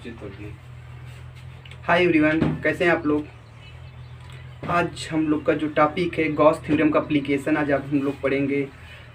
निश्चित होगी। Hi everyone, कैसे हैं आप लोग। आज हम लोग का जो टॉपिक है गॉस थ्योरम का एप्लीकेशन आज हम लोग पढ़ेंगे।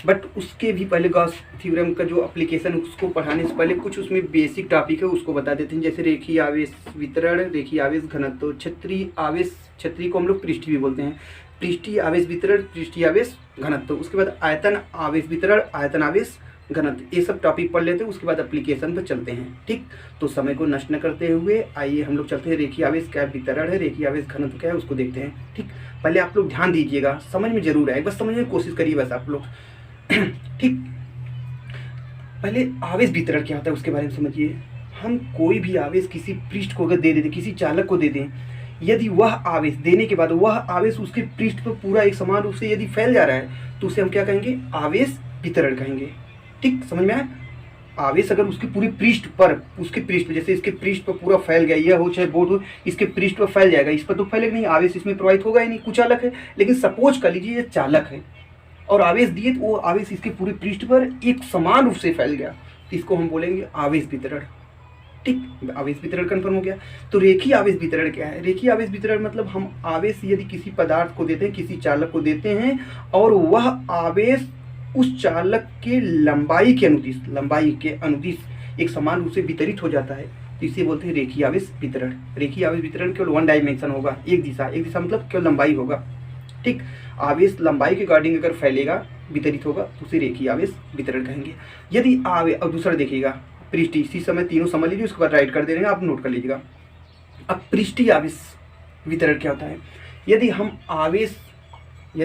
बट उसके भी पहले गॉस थ्योरम का जो एप्लीकेशन उसको पढ़ाने से पहले कुछ उसमें बेसिक टॉपिक है उसको बता देते हैं। जैसे रेखीय आवेश वितरण, रेखीय आवेश घनत्व, क्षेत्रीय आवेश, क्षेत्रीय को हम लोग पृष्ठीय भी बोलते हैं, पृष्ठीय आवेश वितरण, पृष्ठीय आवेश घनत्व। उसके बाद आयतन आवेश वितरण, आयतन आवेश घनत्व, ये सब टॉपिक पढ़ लेते हैं। उसके बाद एप्लीकेशन पर चलते हैं। ठीक, तो समय को नष्ट न करते हुए आइए हम लोग चलते हैं। रेखीय आवेश क्या वितरण है, रेखीय आवेश घनत्व क्या है उसको देखते हैं। ठीक, पहले आप लोग ध्यान दीजिएगा, समझ में जरूर आए, बस समझने की कोशिश करिए बस आप लोग। ठीक, पहले आवेश वितरण क्या होता है उसके बारे में समझिए। हम कोई भी आवेश किसी पृष्ठ को अगर दे दें, किसी चालक को दे दें, यदि वह आवेश देने के बाद वह आवेश उसके पृष्ठ पर पूरा एक समान रूप से यदि फैल जा रहा है तो उसे हम क्या कहेंगे, आवेश वितरण कहेंगे। ठीक, समझ में आया। आवेश अगर उसके पूरे पृष्ठ पर, उसके पृष्ठ पर, जैसे इसके पृष्ठ पर पूरा फैल गया, यह हो चाहे बोर्ड हो, इसके पृष्ठ पर फैल जाएगा, इस पर तो फैलेगा नहीं, आवेश इसमें प्रवाहित होगा ही नहीं, कुछ चालक है। लेकिन सपोज कर लीजिए ये चालक है और आवेश दिए तो वो आवेश इसके पूरे पृष्ठ पर एक समान रूप से फैल गया, तो इसको हम बोलेंगे आवेश वितरण। ठीक, आवेश वितरण कंफर्म हो गया। तो रेखीय आवेश वितरण क्या है। रेखीय आवेश वितरण मतलब हम आवेश यदि किसी पदार्थ को देते हैं, किसी चालक को देते हैं और वह आवेश उस चालक के लंबाई के अनुदिश एक समान रूप से वितरित हो जाता है, तो इसे बोलते हैं रेखीय आवेश वितरण। रेखीय आवेश वितरण केवल वन डायमेंशन होगा, एक दिशा मतलब केवल लंबाई होगा। ठीक, आवेश लंबाई के अकॉर्डिंग अगर फैलेगा, वितरित होगा तो उसे रेखीय आवेश वितरण कहेंगे। यदि आवेश, और दूसरा देखिएगा पृष्ठीय, इसी समय तीनों समझ लीजिए, उसके बाद राइट कर दे रहे हैं, आप नोट कर लीजिएगा। अब पृष्ठीय आवेश वितरण क्या होता है। यदि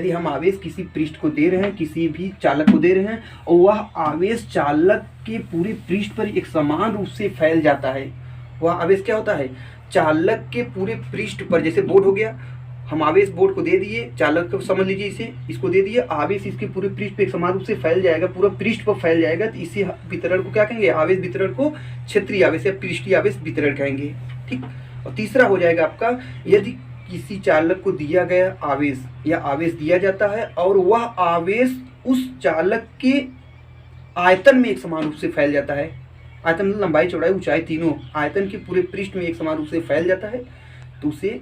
हम आवेश किसी पृष्ठ को दे रहे हैं, किसी भी चालक को दे रहे हैं और वह आवेश चालक के पूरे पृष्ठ पर एक समान रूप से फैल जाता है, वह आवेश क्या होता है, चालक के पूरे पृष्ठ पर, जैसे बोर्ड हो गया, हम आवेश बोर्ड को दे दिए, चालक को समझ लीजिए, इसको दे दिए, आवेश इसके पूरे पृष्ठ पर एक समान रूप से फैल जाएगा, पूरा पृष्ठ पर फैल जाएगा, तो इसी वितरण को क्या कहेंगे, आवेश वितरण को क्षेत्रीय आवेश या पृष्ठीय आवेश वितरण कहेंगे। ठीक, और तीसरा हो जाएगा आपका, यदि किसी चालक को दिया गया आवेश या आवेश दिया जाता है और वह आवेश उस चालक के आयतन में एक समान रूप से फैल जाता है, आयतन मतलब लंबाई चौड़ाई ऊंचाई तीनों आयतन के पूरे पृष्ठ में एक समान रूप से फैल जाता है, तो उसे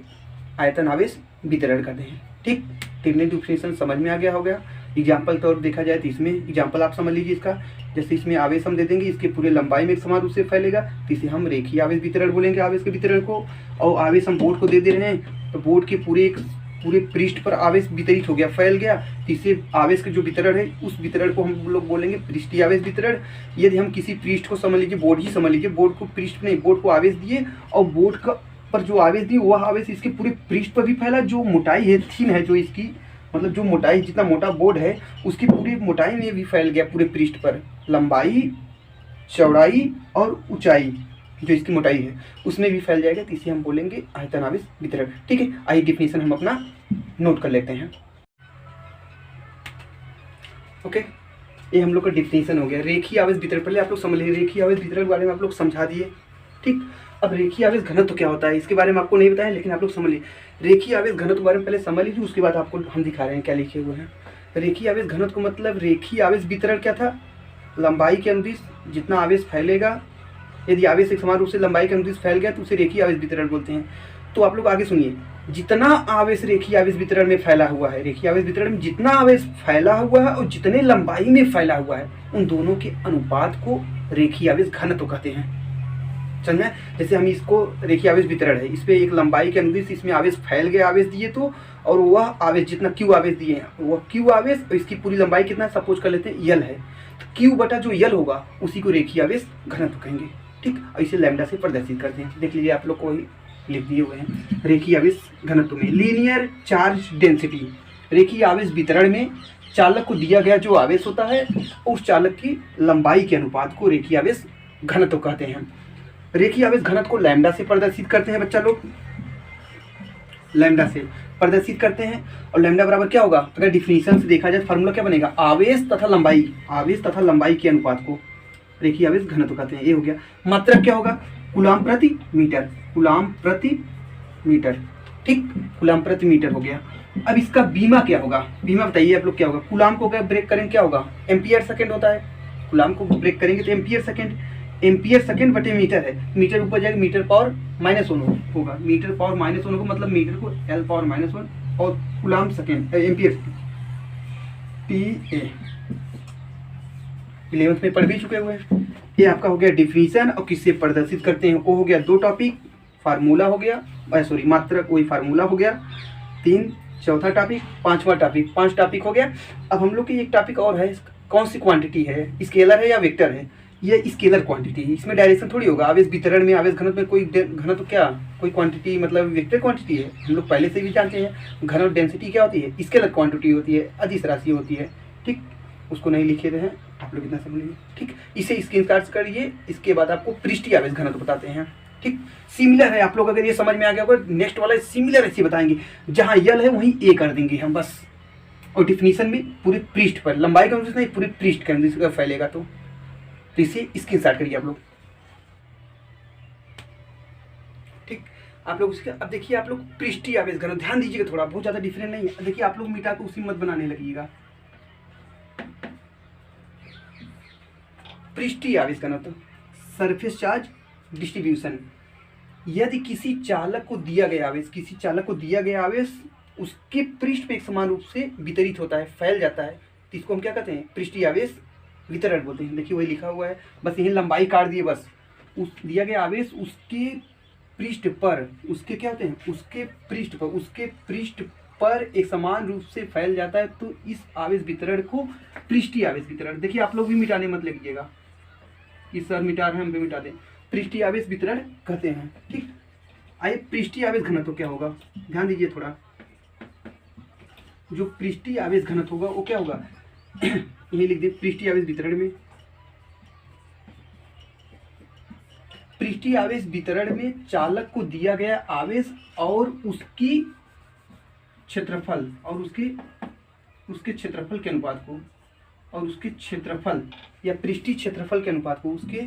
आयतन आवेश वितरण कहते हैं। ठीक, तीनों डिफिनेशन समझ में आ गया होगा। एग्जाम्पल तौर देखा जाए तो इसमें एग्जाम्पल आप समझ लीजिए इसका, जैसे इसमें आवेश हम दे देंगे, इसके पूरे लंबाई में एक समान रूप से फैलेगा, तो इसे हम रेखीय आवेश वितरण बोलेंगे, आवेश के वितरण को। और आवेश हम बोर्ड को दे रहे हैं तो बोर्ड के पूरे पृष्ठ पर आवेश वितरित हो गया, फैल गया, तो इसे आवेश का जो वितरण है उस वितरण को हम लोग बोलेंगे पृष्ठीय आवेश वितरण। यदि हम किसी पृष्ठ को समझ लीजिए, बोर्ड ही समझ लीजिए, बोर्ड को पृष्ठ नहीं, बोर्ड को आवेश दिए और बोर्ड का पर जो आवेश दिए वह आवेश इसके पूरे पृष्ठ पर भी फैला, जो मोटाई है, थीन है जो इसकी, मतलब जो मोटाई, जितना मोटा बोर्ड है उसकी पूरी मोटाई में भी फैल गया, पूरे पृष्ठ पर लंबाई चौड़ाई और ऊंचाई जो इसकी मोटाई है उसमें भी फैल जाएगा, तो इसे हम बोलेंगे आयतन आवेश वितरण। ठीक है, आइए डिफिनेशन हम अपना नोट कर लेते हैं। ओके, ये हम लोग का डिफिनेशन हो गया रेखीय आवेश वितरण। पहले आप लोग समझ लीजिए, रेखीय आवेश वितरण के बारे में आप लोग समझा दिए। ठीक, अब रेखीय आवेश घनत्व तो क्या होता है इसके बारे में आपको नहीं बताया, लेकिन आप लोग समझ लीजिए। रेखीय आवेश घनत्व के बारे में पहले समझ लीजिए, उसके बाद आपको हम दिखा रहे हैं क्या लिखे हुए हैं। रेखीय आवेश घनत्व को मतलब रेखीय आवेश वितरण क्या था, लंबाई के अनुदिश जितना आवेश फैलेगा, यदि आवेश एक समान रूप से लंबाई के अनुदिश फैल गया तो उसे रेखीय आवेश वितरण बोलते हैं। तो आप लोग आगे सुनिए, जितना आवेश रेखीय आवेश वितरण में फैला हुआ है, रेखीय आवेश वितरण में जितना आवेश फैला हुआ है और जितने लंबाई में फैला हुआ है, उन दोनों के अनुपात को रेखीय आवेश घनत्व कहते हैं। समझे, जैसे हम इसको रेखीय आवेश वितरण है, इस पे एक लंबाई के अनुदिश इसमें आवेश फैल गए, आवेश दिए तो, और वह आवेश जितना क्यू आवेश दिए हैं वह क्यू आवेश, और इसकी पूरी लंबाई कितना सपोज कर लेते हैं यल है, तो क्यू बटा जो यल होगा उसी को रेखीय आवेश घनत्व कहेंगे। ठीक, और इसे लैम्डा से प्रदर्शित करते हैं। देख लीजिए आप लोग को ही लिख दिए हुए हैं। रेखीय आवेश घनत्व में लीनियर चार्ज डेंसिटी, रेखीय आवेश वितरण में चालक को दिया गया जो आवेश होता है उस चालक की लंबाई के अनुपात को रेखीय आवेश घनत्व कहते हैं। रेखीय आवेश घनत्व को लैम्डा से प्रदर्शित करते हैं बच्चा लोग, लैम्डा से प्रदर्शित करते हैं। और लैम्डा बराबर क्या होगा, अगर डिफिनीशन से देखा जाए फार्मूला क्या बनेगा, आवेश तथा लंबाई के अनुपात को रेखीय आवेश घनत्व कहते हैं। ये हो गया। मात्रक क्या होगा, कूलाम प्रति मीटर, कूलाम प्रति मीटर। ठीक, कूलाम प्रति मीटर हो गया। अब इसका बीमा क्या होगा, बीमा बताइए आप लोग क्या होगा। कूलाम को अगर ब्रेक करेंगे क्या होगा, एम्पियर सेकंड होता है। कूलाम को ब्रेक करेंगे तो एम्पियर सेकंड, एम्पियर सेकेंड बटे मीटर है, मीटर ऊपर जाएगा मीटर पावर -1 होगा, मीटर पावर -1 होगा, मतलब मीटर को L पावर -1 और coulomb second ampere PA 11th में पढ़ भी चुके हुए हैं। ये आपका हो गया डिफिनीशन और किससे प्रदर्शित करते हैं, वो हो गया 2 टॉपिक, फार्मूला हो गया, सॉरी मात्रक वही फार्मूला हो गया 3, चौथा टॉपिक, 5वां टॉपिक, 5 टॉपिक हो गया। अब हम लोग की एक टॉपिक और है, कौन सी क्वांटिटी है, स्केलर है या वेक्टर है, ये स्केलर क्वांटिटी है, इसमें डायरेक्शन थोड़ी होगा, आवेश वितरण में आवेश घनत्व में कोई घनत्व क्या कोई क्वांटिटी मतलब वेक्टर क्वांटिटी है, हम लोग पहले से भी जानते हैं। घनत्व डेंसिटी क्या होती है, स्केलर क्वांटिटी होती है, अदिश राशि होती है, ठीक, उसको नहीं लिखे रहे हैं आप लोग इतना समझ लीजिए, ठीक। इसे स्क्रीनशॉट करिए, इसके बाद आपको पृष्ठीय आवेश घनत्व बताते हैं, ठीक। सिमिलर है, आप लोग अगर ये समझ में आ गया होगा, नेक्स्ट वाला सिमिलर ऐसे बताएंगे, जहाँ यल है वहीं ए कर देंगे हम बस, और डिफिनीशन भी पूरे पृष्ठ पर, लंबाई का नहीं पूरे पृष्ठ के अंदर फैलेगा, तो इसे स्क्रीनशॉट करिए आप लोग, ठीक। आप लोग उसके अब देखिए, आप लोग पृष्ठीय आवेश घनत्व ध्यान दीजिएगा, थोड़ा बहुत ज़्यादा डिफरेंट नहीं है। देखिए आप लोग मिटा को उसी मत बनाने लगिएगा। पृष्ठीय आवेश घनत्व, सरफेस चार्ज डिस्ट्रीब्यूशन, यदि किसी चालक को दिया गया आवेश, किसी चालक को दिया गया आवेश उसके पृष्ठ पे एक समान रूप से वितरित होता है, फैल जाता है, तो इसको हम क्या कहते हैं, पृष्ठीय आवेश वितरण बोलते हैं। देखिए वही लिखा हुआ है, बस यही लंबाई काट दिए, बस उस दिया गया आवेश उसके पृष्ठ पर, उसके क्या होते हैं, उसके पृष्ठ पर, उसके पृष्ठ पर एक समान रूप से फैल जाता है, तो इस आवेश वितरण को पृष्ठीय आवेश वितरण। देखिए आप लोग भी मिटाने मत लगीजिएगा, इस सर मिटा रहे हैं हम भी मिटा दें, पृष्ठीय आवेश वितरण कहते हैं, ठीक। आइए पृष्ठीय आवेश घनत्व क्या होगा, ध्यान दीजिए थोड़ा, जो पृष्ठीय आवेश घनत्व होगा वो क्या होगा यही लिख दिए, पृष्ठीय आवेश वितरण में, पृष्ठीय आवेश वितरण में चालक को दिया गया आवेश और उसकी क्षेत्रफल और उसके क्षेत्रफल के अनुपात को, और उसके क्षेत्रफल या पृष्ठीय क्षेत्रफल के अनुपात को, उसके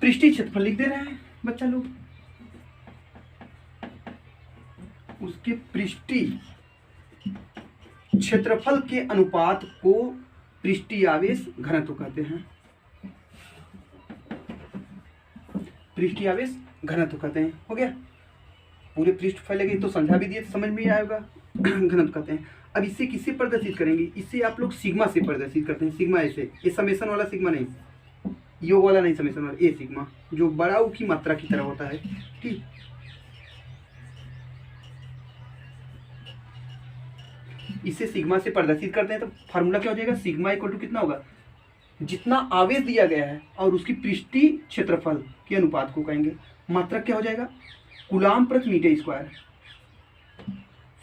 पृष्ठीय क्षेत्रफल लिख दे रहे हैं बच्चा लोग, उसके पृष्ठीय क्षेत्रफल के अनुपात को पृष्ठीय आवेश घनत्व कहते हैं, पृष्ठीय आवेश घनत्व कहते हैं। हो गया, पूरे पृष्ठ फैलेगी तो समझा भी दिए तो समझ में आएगा, घनत्व कहते हैं। अब इसे किससे प्रदर्शित करेंगे, इसे आप लोग सिग्मा से प्रदर्शित करते हैं, सिग्मा ऐसे, ये समेशन वाला सिग्मा नहीं, योग वाला नहीं, समेशन वाला, ये सिग्मा जो बड़ा U की मात्रा की तरह होता है, ठीक। इसे सिग्मा से प्रदर्शित करते हैं, तो फार्मूला क्या हो जाएगा, सिग्मा इक्वल टू कितना होगा, जितना आवेश दिया गया है और उसकी पृष्ठीय क्षेत्रफल के अनुपात को कहेंगे, मात्रक क्या हो जाएगा, कूलाम प्रति मीटर स्क्वायर,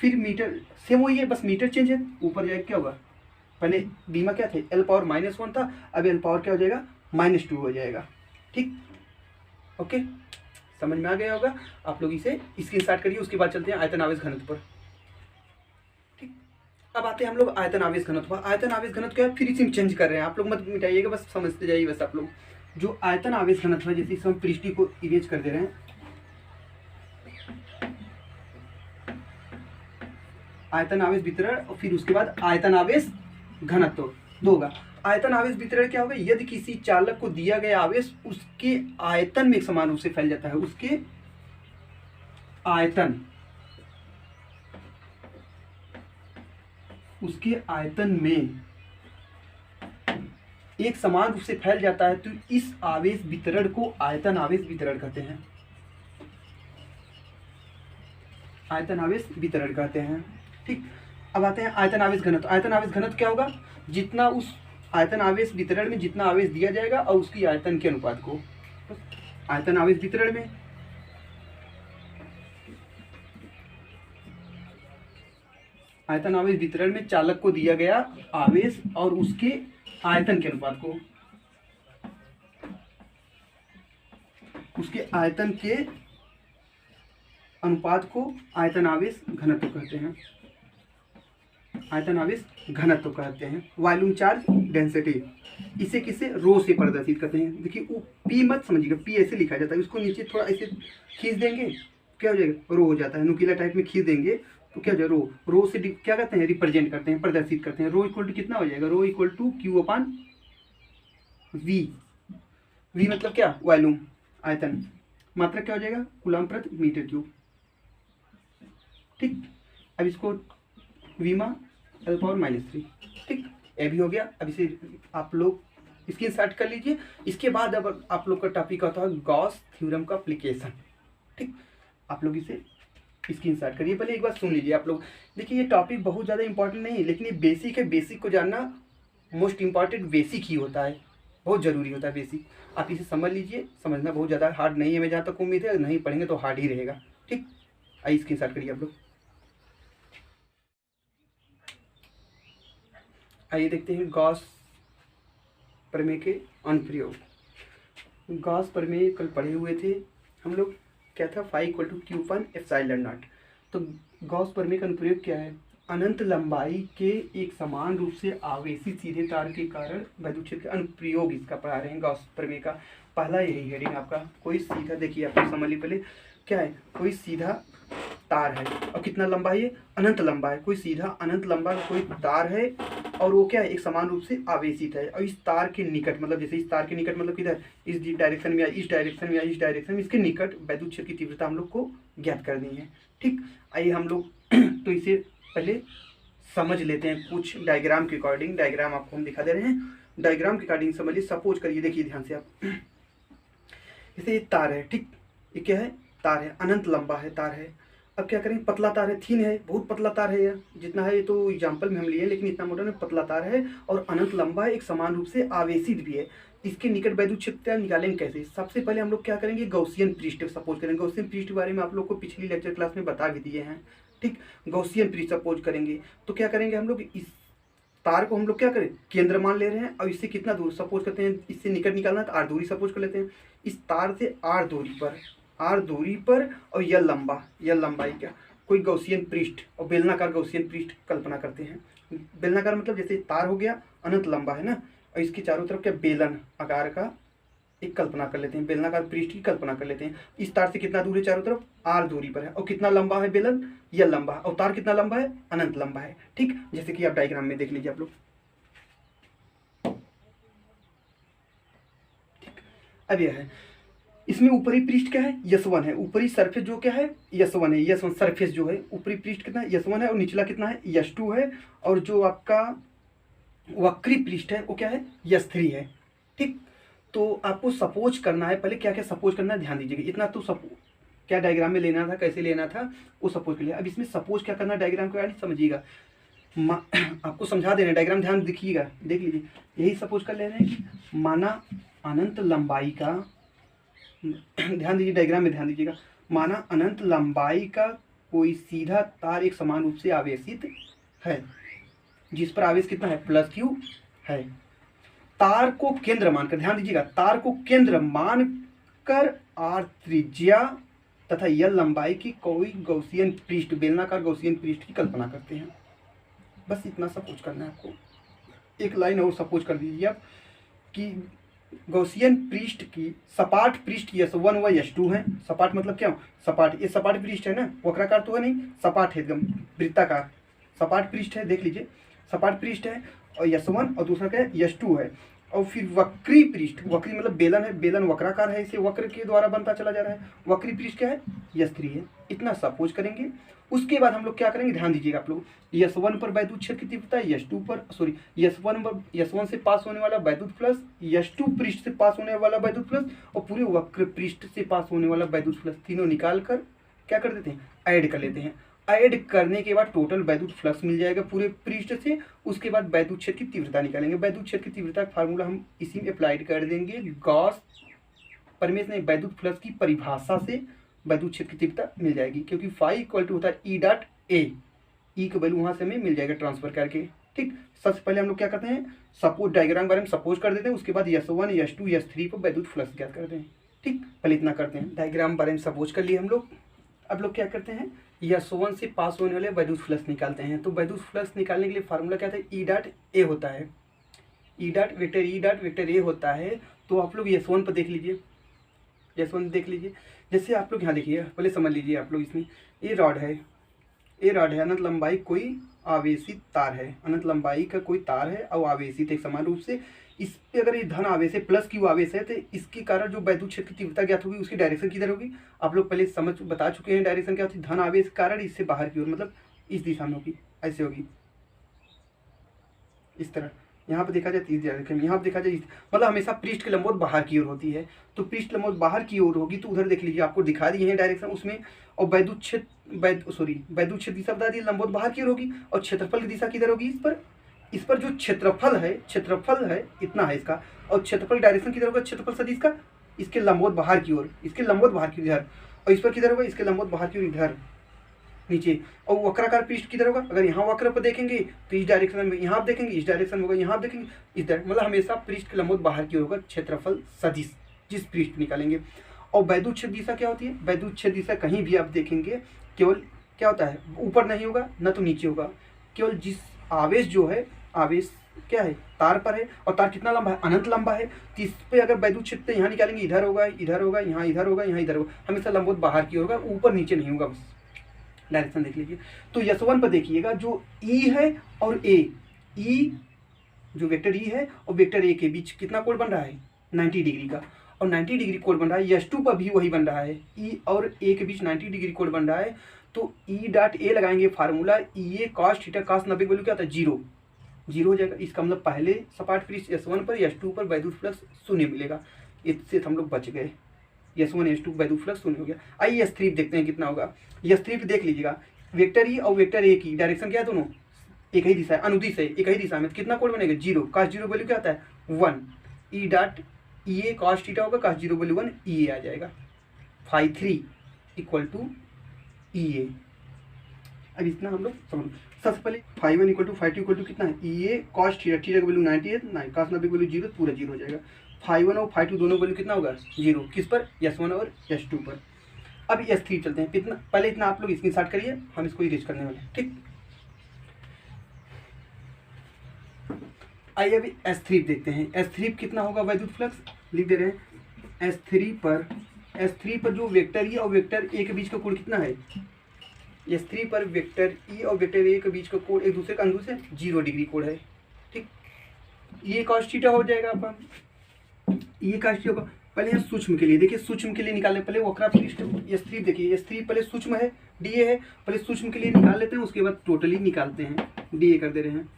फिर मीटर सेम वही है, बस मीटर चेंज है, ऊपर जाएगा क्या होगा, पहले बीमा क्या थे, L पावर -1 था, अब L पावर क्या हो जाएगा, -2 हो जाएगा, ठीक। ओके, समझ में आ गया होगा, आप लोग इसे स्क्रीनशॉट करिए, उसके बाद चलते हैं आयतन आवेश घनत्व पर, ठीक। अब आते हैं हम लोग आयतन आवेश घनत्व। आयतन आवेश घनत्व क्या है, फिर इसे चेंज कर रहे हैं, आप लोग मत मिटाइएगा, बस समझते जाइए बस आप लोग। जो आयतन आवेश घनत्व है, जैसे हम पृष्ठीय को इरेज कर दे रहे हैं, आयतन आवेश वितरण और फिर उसके बाद आयतन आवेश घनत्व दो होगा। आयतन आवेश वितरण क्या होगा, यदि किसी चालक को दिया गया आवेश उसके आयतन में एक समान रूप से फैल जाता है, उसके आयतन में एक समान रूप से फैल जाता है, तो इस आवेश वितरण को आयतन आवेश वितरण कहते हैं, आयतन आवेश वितरण कहते हैं, ठीक। अब आते हैं आयतन आवेश घनत्व। आयतन आवेश घनत्व क्या होगा, जितना उस आयतन आवेश वितरण में जितना आवेश दिया जाएगा और उसकी आयतन के अनुपात को, आयतन आवेश वितरण में आयतन आवेश वितरण में चालक को दिया गया आवेश और उसके आयतन के अनुपात को, उसके आयतन के अनुपात को आयतन आवेश घनत्व कहते हैं, आयतन आवेश घनत्व कहते हैं। वॉल्यूम चार्ज डेंसिटी, इसे किसे रो से प्रदर्शित करते हैं। देखिए वो पी मत समझिएगा, पी ऐसे लिखा जाता है, उसको नीचे थोड़ा ऐसे खींच देंगे क्या हो जाएगा, रो हो जाता है, नुकीला टाइप में खींच देंगे तो क्या हो जाएगा, रो से क्या करते हैं, रिप्रेजेंट करते हैं, प्रदर्शित करते हैं। रो इक्वल टू कितना हो जाएगा, rho equal to Q/V, we मतलब क्या, वॉल्यूम, आयतन, मात्रक क्या हो जाएगा, कूलम प्रति मीटर क्यूब। ठीक, अब इसको वीमा L⁻³ ठीक, ये भी हो गया। अब इसे आप लोग स्क्रीन शॉट कर लीजिए। इसके बाद अब आप लोग का टॉपिक होता है गॉस थ्योरम का एप्लीकेशन। ठीक, आप लोग इसे स्क्रीन शॉट करिए, पहले एक बार सुन लीजिए आप लोग। देखिए ये टॉपिक बहुत ज़्यादा इंपॉर्टेंट नहीं है, लेकिन ये बेसिक है। बेसिक को जानना मोस्ट इंपॉर्टेंट बेसिक ही होता है, बहुत ज़रूरी होता है बेसिक। आप इसे समझ लीजिए, समझना बहुत ज़्यादा हार्ड नहीं है, मैं जहाँ तक उम्मीद है, नहीं पढ़ेंगे तो हार्ड ही रहेगा। ठीक, आइए स्क्रीन शॉट करिए आप लोग। आइए देखते हैं गॉस प्रमेय के अनुप्रयोग। गॉस प्रमेय कल पढ़े हुए थे हम लोग, क्या था, φ = Q1ε0। तो गॉस प्रमेय का अनुप्रयोग क्या है, अनंत लंबाई के एक समान रूप से आवेशित सीधे तार के कारण विद्युत क्षेत्र का अनुप्रयोग इसका पढ़ा रहे हैं गॉस प्रमेय का। पहला यही हेडिंग आपका, कोई सीधा, देखिए आप लोग समझ ली पहले क्या है, कोई सीधा तार है और कितना लंबा है, अनंत लंबा है। कोई सीधा अनंत लंबा कोई तार है और वो क्या है, एक समान रूप से आवेशित है। और इस तार के निकट, मतलब जैसे इस तार के निकट मतलब किधर, इस डायरेक्शन में या इस डायरेक्शन में या इस डायरेक्शन में, इसके निकट विद्युत क्षेत्र की तीव्रता हम लोग को ज्ञात करनी है। ठीक, आइए हम लोग तो इसे पहले समझ लेते हैं कुछ डायग्राम के अकॉर्डिंग। डायग्राम आपको हम दिखा दे रहे हैं, डायग्राम के अकॉर्डिंग समझिए। सपोज करिए, देखिए ध्यान से आप, जैसे ये तार है, ठीक, ये क्या है, तार है, अनंत लंबा है तार है। अब क्या करें, पतला तार है, थीन है, बहुत पतला तार है, यह जितना है ये तो एग्जाम्पल में हम लिए, लेकिन इतना मोटा नहीं, पतला तार है और अनंत लंबा है, एक समान रूप से आवेशित भी है। इसके निकट विद्युत क्षेत्र निकालेंगे कैसे, सबसे पहले हम लोग क्या करेंगे, गॉसियन पृष्ठ सपोज करेंगे। गॉसियन पृष्ठ के बारे में आप लोग को पिछली लेक्चर क्लास में बता भी दिए हैं। ठीक, गॉसियन पृष्ठ सपोज करेंगे तो क्या करेंगे हम लोग, इस तार को हम लोग क्या करें, केंद्र मान ले रहे हैं और इससे कितना दूर सपोज करते हैं, इससे निकट निकालना है तो r दूरी सपोज कर लेते हैं। इस तार से r दूरी पर और यह लंबाई क्या, कोई गॉसियन पृष्ठ और बेलनाकार गॉसियन पृष्ठ कल्पना करते हैं। बेलनाकार मतलब जैसे तार हो गया, अनंत लंबा है ना, और इसके चारों तरफ क्या बेलन आकार का एक कल्पना कर लेते हैं, बेलनाकार पृष्ठ की कल्पना कर लेते हैं। इस तार से कितना दूर है, चारों तरफ r दूरी पर है, और कितना लंबा है बेलन, यह लंबा है, और तार कितना लंबा है, अनंत लंबा है। ठीक, जैसे कि आप डायग्राम में देख लीजिए आप लोग। अब यह है, इसमें ऊपरी पृष्ठ क्या है, S1 है, ऊपरी सरफेस जो क्या है, S1 है। S1 सरफेस जो है, ऊपरी पृष्ठ कितना है, S1 है, और निचला कितना है, S2 है, और जो आपका वक्री पृष्ठ है वो क्या है, S3 है। ठीक, तो आपको सपोज करना है, पहले क्या क्या सपोज करना है ध्यान दीजिएगा। इतना तो क्या डायग्राम में लेना था, कैसे लेना था वो सपोज कर लिया। अब इसमें सपोज क्या करना है, डायग्राम के बारे में समझिएगा, आपको समझा देना, डायग्राम ध्यान दिखिएगा, देख लीजिए। यही सपोज कर ले रहे हैं कि माना अनंत लंबाई का, ध्यान दीजिए डायग्राम में ध्यान दीजिएगा, माना अनंत लंबाई का कोई सीधा तार एक समान रूप से आवेशित है, जिस पर आवेश कितना है, +q है। तार को केंद्र मानकर, ध्यान दीजिएगा, तार को केंद्र मानकर r त्रिज्या तथा यह लंबाई की कोई गॉसियन पृष्ठ, बेलनाकार गॉसियन पृष्ठ की कल्पना करते हैं। बस इतना सपोज करना है आपको। एक लाइन और सपोज कर दीजिए आप कि गॉसियन पृष्ठ की सपाट पृष्ठ S1 व S2 है। सपाट मतलब क्या, सपाट, ये सपाट पृष्ठ है ना, वक्राकार तो है नहीं, सपाट है, एकदम वृत्ताकार सपाट पृष्ठ है। देख लीजिए, सपाट पृष्ठ है और S1 और दूसरा क्या है, S2 है। और फिर वक्री पृष्ठ, वक्री मतलब बेलन है, बेलन वक्राकार है, इसे वक्र के द्वारा बनता चला जा रहा है। वक्री पृष्ठ क्या है, S3 है। इतना सपोज करेंगे। उसके बाद हम लोग क्या करेंगे, ध्यान दीजिएगा आप लोग, S1 पर विद्युत क्षेत्र की तीव्रता, S2 पर, सॉरी, S1 से पास होने वाला विद्युत फ्लक्स, S2 पृष्ठ से पास होने वाला विद्युत फ्लक्स और पूरे वक्र पृष्ठ से पास होने वाला विद्युत फ्लक्स, तीनों निकाल कर क्या कर देते हैं, ऐड कर लेते हैं। ऐड करने के बाद टोटल विद्युत फ्लक्स मिल जाएगा पूरे पृष्ठ से। उसके बाद विद्युत क्षेत्र की तीव्रता निकालेंगे। विद्युत क्षेत्र की तीव्रता का फार्मूला हम इसी में अप्लाइड कर देंगे, गॉस प्रमेय ने विद्युत फ्लक्स की परिभाषा से विद्युत क्षेत्र की तीव्रता मिल जाएगी, क्योंकि फाई इक्वल टू होता है E.A, ई का वैल्यू वहाँ से हमें मिल जाएगा ट्रांसफर करके। ठीक, सबसे पहले हम लोग क्या करते हैं, सपोज डायग्राम बारे में सपोज कर देते हैं, उसके बाद S1 S2 S3 पर विद्युत फ्लक्स ज्ञात करते हैं। ठीक, पहले इतना करते हैं, डायग्राम बारे में सपोज कर लिए हम लोग। अब लोग क्या करते हैं, S1 से पास होने वाले विद्युत फ्लक्स निकालते हैं। तो विद्युत फ्लक्स निकालने के लिए फार्मूला क्या था, E.A होता है, E.A होता है। तो आप लोग S1 पर देख लीजिए, S1 देख लीजिए। जैसे आप लोग यहाँ देखिए, पहले समझ लीजिए आप लोग, इसमें ये रॉड है, अनंत लंबाई कोई आवेशित तार है, अनंत लंबाई का कोई तार है और आवेशित एक समान रूप से। इस पे अगर ये धन आवेश है, प्लस क्यू आवेश है, तो इसके कारण जो वैद्युत क्षेत्र की तीव्रता ज्ञात होगी, उसकी डायरेक्शन किधर होगी? आप लोग पहले समझ बता चुके हैं डायरेक्शन क्या होती है। धन आवेश के कारण इससे बाहर की ओर, मतलब इस दिशा में होगी, ऐसे होगी, इस तरह। यहाँ पर देखा जाए तीस डायरेक्शन, यहाँ पर देखा जाए मतलब हमेशा पृष्ठ के लंबवत बाहर की ओर होती है। तो पृष्ठ लंबवत बाहर की ओर होगी, तो उधर देख लीजिए, आपको दिखा दिए हैं डायरेक्शन उसमें। और वैद्युत क्षेत्र वैद्युत क्षेत्र दिशा बता दी, लंबवत बाहर की ओर होगी। और क्षेत्रफल की दिशा किधर होगी? इस पर जो क्षेत्रफल है इतना है इसका, और क्षेत्रफल डायरेक्शन किधर होगा? क्षेत्रफल सदिश का इसके लंबवत बाहर की ओर, इसके लंबवत बाहर की इधर। और इस पर किधर होगा? इसके लंबवत बाहर की ओर इधर नीचे। और वक्राकार पृष्ठ किधर होगा? अगर यहाँ वक्र पर देखेंगे तो इस डायरेक्शन में, यहाँ आप देखेंगे इस डायरेक्शन में होगा, यहाँ आप देखेंगे इस डायरेक्शन, मतलब हमेशा पृष्ठ के लंबवत बाहर की ओर होगा क्षेत्रफल सदिश, जिस पृष्ठ निकालेंगे। और वैद्युत क्षेत्र दिशा क्या होती है? वैद्युत क्षेत्र दिशा कहीं भी आप देखेंगे केवल क्या होता है? ऊपर नहीं होगा न तो नीचे होगा, केवल जिस आवेश जो है, आवेश क्या है? तार पर है। और तार कितना लंबा है? अनंत लंबा है। तो इस पे अगर वैद्युत क्षेत्र यहाँ निकालेंगे, इधर होगा, इधर होगा, यहाँ इधर होगा, यहाँ इधर होगा, हमेशा लंबवत बाहर की होगा, ऊपर नीचे नहीं होगा। बस डायरेक्शन देख लीजिए। तो S1 पर देखिएगा, जो E है और A, E जो वेक्टर E है और वेक्टर A के बीच कितना कोण बन रहा है? 90 डिग्री का। और 90 डिग्री कोण बन रहा है। S2 पर भी वही बन रहा है, E और A के बीच 90 डिग्री कोण बन रहा है। तो E डॉट A लगाएंगे formula, EA cos theta cos 90 value क्या होता है? 0 हो जाएगा। इसका मतलब पहले सपाट पृष्ठ S1 पर, S2 पर वैद्युत फ्लक्स शून्य मिलेगा। इससे हम लोग बच गए। S1 S2 वैद्युत फ्लक्स शून्य हो गया। आइए S3 देखते हैं कितना होगा। S3 देख लीजिएगा, वेक्टर E और वेक्टर A की डायरेक्शन क्या है? दोनों एक ही दिशा है, अनुदिश है, एक ही दिशा में। तो कितना कोण बनेगा? 0। cos 0 वैल्यू क्या आता है? 1। E dot EA cos theta होगा, cos 0 वैल्यू 1, EA आ जाएगा। Φ3 इक्वल टू EA। अब इतना हम लोग समझ। सबसे पहले Φ1 इक्वल टू Φ2 इक्वल टू कितना है? EA cos थीटा, थीटा का वैल्यू 90 है, cos 90 वैल्यू 0, पूरा 0 हो जाएगा। Φ1 और Φ2 दोनों वैल्यू कितना होगा? 0। किस पर? S1 और S2 पर। अब S3 चलते हैं। इतना पहले इतना आप लोग स्क्रीनशॉट करिए, हम इसको इरेज करने वाले हैं, ठीक। आइए अभी S3 देखते हैं। S3 कितना होगा वैद्युत फ्लक्स? लिख दे रहे हैं। S3 पर जो वेक्टर E और वेक्टर A के बीच का कोण कितना है? S3 पर वेक्टर E और वेक्टर A के बीच का कोण एक दूसरे का अनुदिश है, 0 डिग्री कोण है, ठीक। ये cos थीटा हो जाएगा आपका, ये cos थीटा होगा। पहले यहाँ सूक्ष्म के लिए देखिए, सूक्ष्म के लिए निकालने पहले वक्रा पृष्ठ S3 देखिए, S3 पहले सूक्ष्म है, DA है, पहले सूक्ष्म के लिए निकाल लेते हैं, उसके बाद टोटली निकालते हैं। DA कर दे रहे हैं।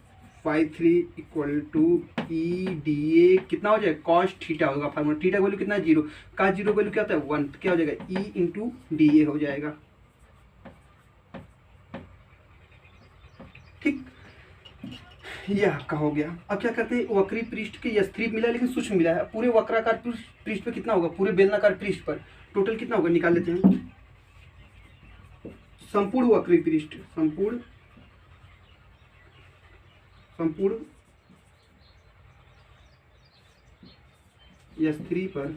Φ3 इक्वल टू EDA कितना हो जाएगा? cos थीटा होगा फार्मूला, थीटा वैल्यू कितना है? 0। cos 0 वैल्यू क्या होता है? 1। तो क्या हो जाएगा? E इंटू DA हो जाएगा, ठीक। ये आपका हो गया। अब क्या करते हैं? वक्री पृष्ठ के S3 मिला लेकिन सूक्ष्म मिला है। पूरे वक्राकार पृष्ठ पे कितना होगा? पूरे बेलनाकार पृष्ठ पर टोटल कितना होगा? निकाल लेते हैं। संपूर्ण वक्री पृष्ठ, संपूर्ण S3 पर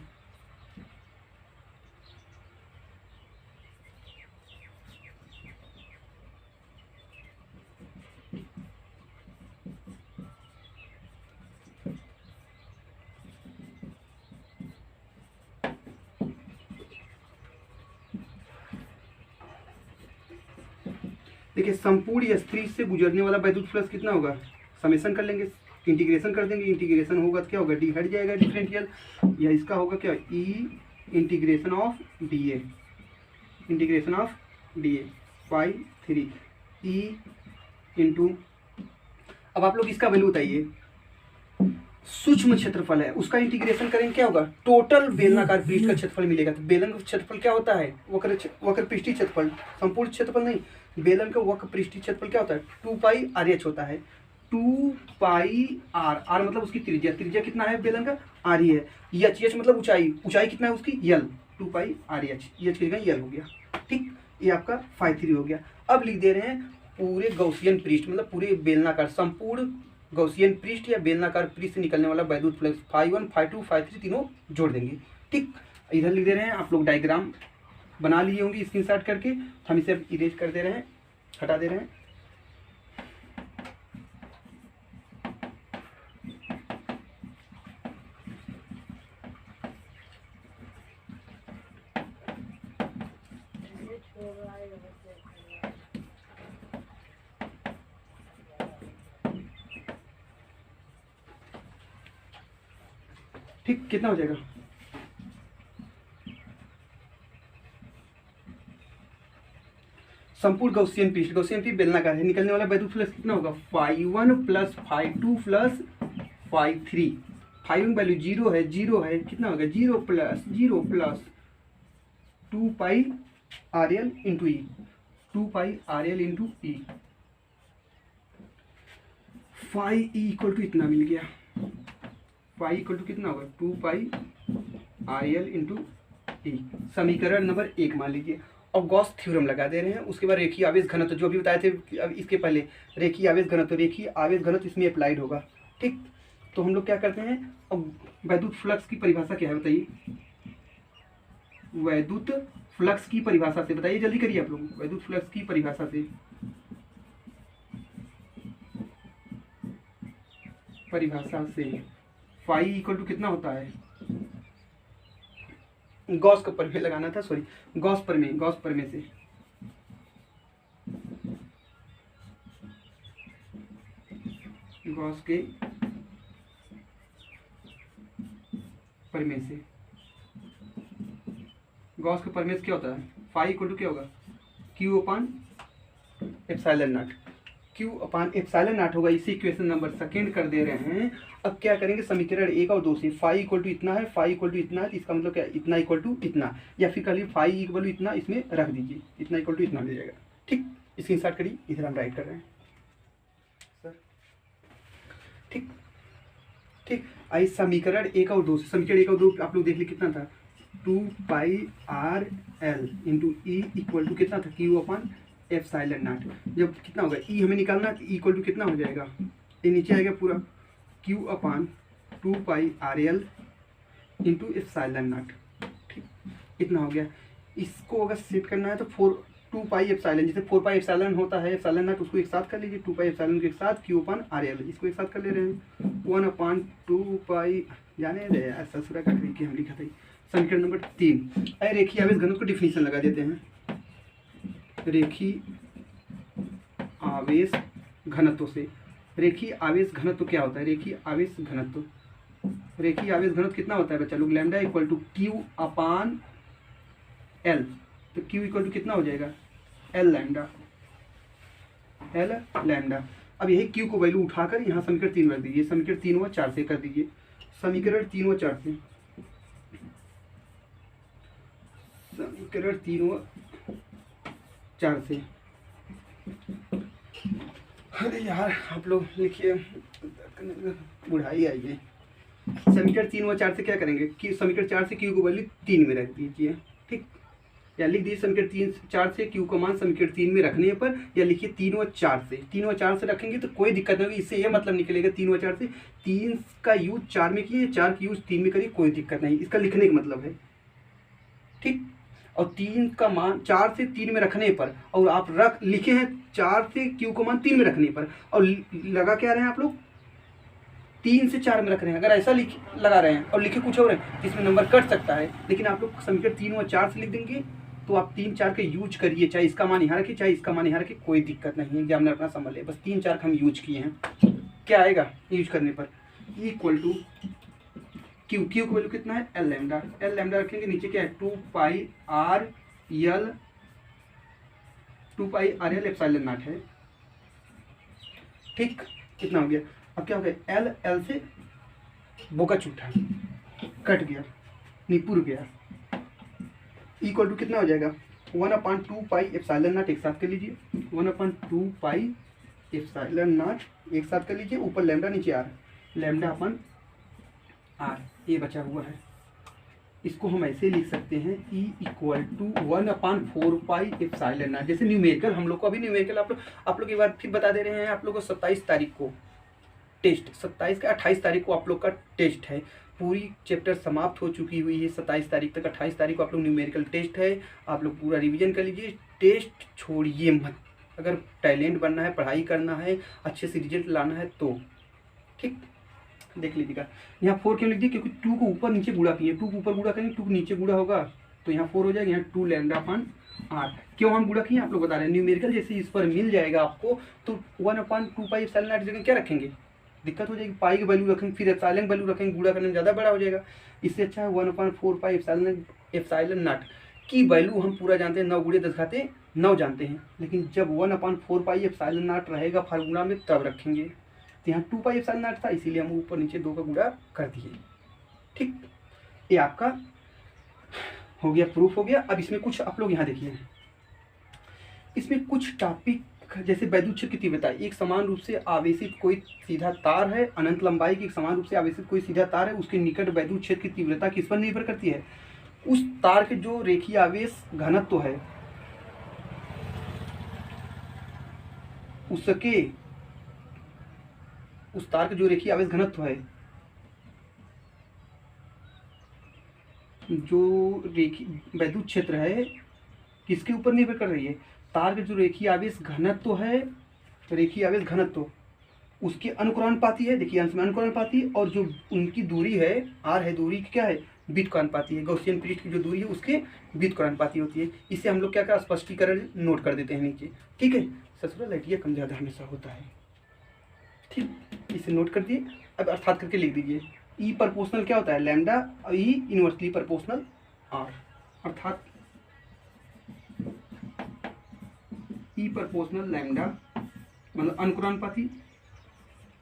देखिए, संपूर्ण S3 से गुजरने वाला वैद्युत फ्लक्स कितना होगा? समेशन कर लेंगे, इंटीग्रेशन कर देंगे। इंटीग्रेशन होगा तो क्या होगा? डी हट जाएगा डिफरेंशियल, या इसका होगा क्या? E integration of DA, integration of DA Φ3 E into. अब आप लोग इसका वैल्यू बताइए। सूक्ष्म क्षेत्रफल है, उसका इंटीग्रेशन करेंगे, क्या होगा? टोटल बेलनाकार पृष्ठ का क्षेत्रफल मिलेगा। तो बेलन का क्षेत्रफल क्या होता है? वक्र पृष्ठीय क्षेत्रफल, संपूर्ण क्षेत्रफल नहीं, बेलन का वक्र पृष्ठीय क्षेत्रफल क्या होता है? 2π RH होता है। 2πr, r मतलब उसकी त्रिज्या, त्रिज्या कितना है बेलन का? r ही है। H मतलब ऊंचाई, ऊंचाई कितना है उसकी? L, 2πr H, H की जगह L हो गया, ठीक। ये आपका Φ3 हो गया। अब लिख दे रहे हैं पूरे गौसियन पृष्ठ, मतलब पूरे बेलनाकार, संपूर्ण गौसियन पृष्ठ या बेलनाकार पृष्ठ से निकलने वाला वैद्युत फ्लक्स Φ1 Φ2 Φ3 तीनों जोड़ देंगे, ठीक। इधर लिख दे रहे हैं, आप लोग डायग्राम बना लिए होंगे स्क्रीनशॉट करके। हम इसे अब इरेज कर दे रहे हैं, हटा दे रहे हैं। ठीक, कितना हो जाएगा, संपूर्ण गौसियन पीस बेलनाकार है, निकलने वाला वैद्युत फ्लक्स कितना होगा, φ1 plus φ2 plus φ3। Five value zero है कितना होगा, zero plus 2 pi r l into e, 2 pi r l into e, phi e equal to इतना मिल गया, फाई इक्वल टू कितना होगा, 2 pi r l into e. समीकरण नंबर 1 मान लीजिए। और गॉस थ्योरम लगा दे रहे हैं। उसके बाद रेखीय आवेश घनत्व जो भी बताए थे अब इसके पहले, रेखीय आवेश घनत्व इसमें अप्लाइड होगा। ठीक, तो हम लोग क्या करते हैं, अब वैद्युत फ्लक्स की परिभाषा क्या है बताइए, वैद्युत फ्लक्स की परिभाषा से बताइए, जल्दी करिए आप लोग, वैद्युत फ्लक्स की परिभाषा से, फाई इक्वल टू कितना होता है, गॉस का प्रमेय लगाना था, सॉरी गॉस प्रमेय से, गॉस के प्रमेय से, गॉस के प्रमेय से क्या होता है, फाई इक्वल टू क्या होगा, Q upon epsilon not, Q upon epsilon not होगा। इसी इक्वेशन नंबर सेकेंड कर दे रहे हैं। अब क्या करेंगे, समीकरण 1 और 2 से, फाई इक्वल टू इतना है, फाई इक्वल टू इतना है, इसका मतलब क्या, इतना इक्वल टू इतना, या फिर कहिए फाई इक्वल टू इतना, इसमें रख दीजिए, इतना इक्वल टू इतना मिल जाएगा। ठीक, इसकी स्टार्ट करिए, इधर हम राइट कर रहे हैं सर। ठीक ठीक, आई समीकरण 1 और 2 से, समीकरण 1 और 2 आप लोग देख लीजिए कितना था, 2 pi r l into e equal to कितना था, क्यू अपान एप्सिलॉन नॉट। जब कितना होगा, ई हमें निकालना है, इक्वल टू कितना हो जाएगा, ये नीचे आएगा पूरा, Q upon 2 pi r l into epsilon not. ठीक, इतना हो गया। इसको अगर सेट करना है तो 2 पाई एप्सिलॉन, जैसे 4 पाई एप्सिलॉन होता है एप्सिलॉन नॉट, उसको एक साथ कर लीजिए, 2 पाई एप्सिलॉन के साथ क्यू अपान आर एल, इसको एक साथ कर ले रहे हैं, 1 अपान 2 पाई, जाने दे ऐसा ससुरा का तरीके हम लिखा था। समीकरण नंबर 3, अरे रेखीय आवेश घनत्व को डिफिनीशन लगा देते हैं, रेखीय आवेश घनत्व से, रेखीय आवेश घनत्व क्या होता है, रेखीय आवेश घनत्व कितना होता है बच्चा लोग, lambda equal to Q upon L, तो क्यू इक्वल टू कितना हो जाएगा, एल लैम्डा। अब यही क्यू को वैल्यू उठाकर यहाँ समीकरण 3 रख दीजिए, समीकरण 3 व 4 से कर दीजिए, समीकरण 3 व 4 से, समीकरण 3 व 4 से, अरे यार आप लोग लिखिए, बुढ़ाई आई है। समीकरण 3 व 4 से क्या करेंगे कि समीकरण 4 से क्यू को वैल्यू 3 में रख दीजिए। ठीक, या लिख दीजिए समीकरण 4 से क्यू का मान समीकरण 3 में रखने पर, या लिखिए 3 व 4 से रखेंगे तो कोई दिक्कत नहीं होगी। इससे यह मतलब निकलेगा 3 व 4 से, 3 का यूज 4 में किए, 4 का यूज 3 में करिए, कोई दिक्कत नहीं, इसका लिखने का मतलब है। ठीक, और 3 का मान 4 से 3 में रखने पर, और आप लिखे हैं 4 से क्यू का मान 3 में रखने पर, और लगा क्या रहे हैं आप लोग, 3 से 4 में रख रहे हैं। अगर ऐसा लगा रहे हैं और लिखे कुछ और है जिसमें नंबर कट सकता है, लेकिन आप लोग समीकरण 3 व 4 से लिख देंगे तो आप 3 4 के यूज करिए, चाहे इसका मान यहाँ रखिए चाहे इसका मान यहाँ रखिए, कोई दिक्कत नहीं है, एग्जामिनर अपना समझ ले, बस 3 4 का हम यूज किए हैं। क्या आएगा यूज करने पर, इक्वल टू क्यू का वैल्यू कितना है, एल लैम्डा रखेंगे, नीचे क्या है 2 pi r L epsilon not है। ठीक, कितना हो गया, अब क्या हो गया, एल से बोका छूटा कट गया, निपुर गया, इक्वल टू कितना हो जाएगा, 1/2 पाई एप्सिलॉन नॉट, एक साथ कर लीजिए, 1/2 पाई एप्सिलॉन नॉट एक साथ कर लीजिए, ऊपर लैम्डा नीचे आर, लैम्डा अपन आर, ये बचा हुआ है। इसको हम ऐसे लिख सकते हैं, E equal to 1/4 pi epsilon naught. जैसे न्यूमेरिकल हम लोग को, अभी न्यूमेरिकल आप लोग एक बार फिर बता दे रहे हैं, आप लोग को 27 तारीख को टेस्ट, 27 का 28 तारीख को आप लोग का टेस्ट है, पूरी चैप्टर समाप्त हो चुकी हुई है 27 तारीख तक, 28 तारीख को आप लोग न्यूमेरिकल टेस्ट है, आप लोग पूरा रिवीजन कर लीजिए, टेस्ट छोड़िए मत, अगर टैलेंट बनना है, पढ़ाई करना है, अच्छे से रिजल्ट लाना है तो। ठीक, देख लीजिएगा, यहाँ 4 क्यों लिख दिए, क्योंकि 2 को ऊपर नीचे गुणा किए, 2 को ऊपर गुणा करेंगे 2 को नीचे गुणा होगा तो यहाँ 4 हो जाएगा, यहाँ 2 लैम्डा अपान आर। क्यों हम गुणा किए आप लोग बता रहे हैं, न्यूमेरिकल जैसे इस पर मिल जाएगा आपको तो 1/2 पाई एप्सिलॉन नॉट जगह क्या रखेंगे, दिक्कत हो जाएगी। पाई की वैल्यू रखेंगे फिर एप्सिलॉन वैल्यू रखेंगे, गुणा करने में ज़्यादा बड़ा हो जाएगा। इससे अच्छा है 1/4 पाई एप्सिलॉन नॉट की वैल्यू हम पूरा जानते हैं, 9 गुणे 10 घाते 9 जानते हैं, लेकिन जब 1/4 पाई एप्सिलॉन नॉट रहेगा फार्मूला में तब रखेंगे। तो यहाँ 2 पाई एप्सिलॉन नॉट था, इसीलिए हम ऊपर नीचे 2 का गुणा कर दिए। ठीक, ये आपका हो गया, प्रूफ हो गया। अब इसमें कुछ आप लोग यहाँ देखिए, इसमें कुछ टॉपिक जैसे वैद्युत क्षेत्र की तीव्रता, एक समान रूप से आवेशित कोई सीधा तार है, अनंत लंबाई की एक समान रूप से आवेशित कोई सीधा तार है, उसके निकट वैद्युत क्षेत्र की तीव्रता किस पर निर्भर करती है? उस तार के जो रेखीय आवेश घनत्व है उसके, उस तार के जो रेखीय आवेश घनत्व है, जो रेखीय वैद्युत क्षेत्र है किसके ऊपर निर्भर कर रही है? तार के जो रेखीय आवेश घनत्व है, रेखीय आवेश घनत्व उसके अनुक्रमानुपाती है। देखिए अंश में अनुक्रमानुपाती, और जो उनकी दूरी है आर है, दूरी की क्या है? व्युत्क्रमानुपाती है। गॉसियन पृष्ठ की जो दूरी है उसके व्युत्क्रमानुपाती होती है। इससे हम लोग क्या क्या स्पष्टीकरण नोट कर देते हैं नीचे। ठीक है, ससुराल लाइटिया कम ज़्यादा हमेशा होता है। ठीक, इसे नोट कर दिए। अब अर्थात करके लिख दीजिए, ई प्रोपोर्शनल क्या होता है? Lambda, E inversely proportional R, अर्थात ई प्रोपोर्शनल लैम्डा मतलब अनुक्रमानुपाती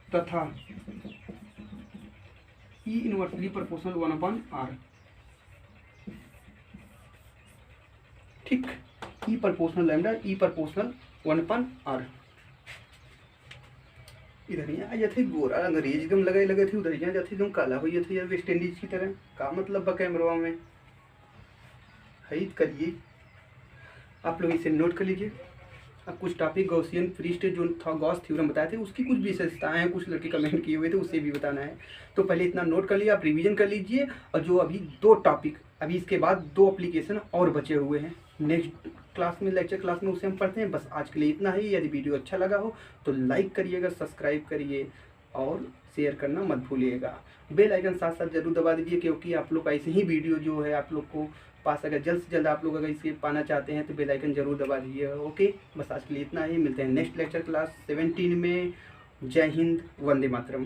तथा ई इनवर्सली प्रोपोर्शनल 1/r। ठीक, ई प्रोपोर्शनल लैम्डा, ई प्रोपोर्शनल 1/r। इधर यहाँ जैसे गोरा अंग्रेज एकदम लगे थे, उधर यहाँ जैसे एकदम काला हो थे यार, वेस्ट इंडीज की तरह। का मतलब बा कैमरा में है, करिए आप लोग इसे नोट कर लीजिए। अब कुछ टॉपिक गॉसियन पृष्ठ जो था गॉस थ्योरम बताए थे उसकी कुछ विशेषताएं हैं, कुछ लड़के कमेंट किए हुए थे, उसे भी बताना है। तो पहले इतना नोट कर लिया, आप रिवीजन कर लीजिए। और जो अभी 2 टॉपिक, अभी इसके बाद 2 एप्लीकेशन और बचे हुए हैं, नेक्स्ट क्लास में, लेक्चर क्लास में उसे हम पढ़ते हैं। बस आज के लिए इतना ही। यदि वीडियो अच्छा लगा हो तो लाइक करिएगा, सब्सक्राइब करिए और शेयर करना मत भूलिएगा। बेल आइकन साथ साथ जरूर दबा दीजिए, क्योंकि आप लोग ऐसे ही वीडियो जो है आप लोग को पास, अगर जल्द से जल्द आप लोग अगर इसे पाना चाहते हैं तो बेल आइकन जरूर दबा दीजिए। ओके, बस आज के लिए इतना ही। मिलते हैं नेक्स्ट लेक्चर क्लास 17 में। जय हिंद, वंदे मातरम।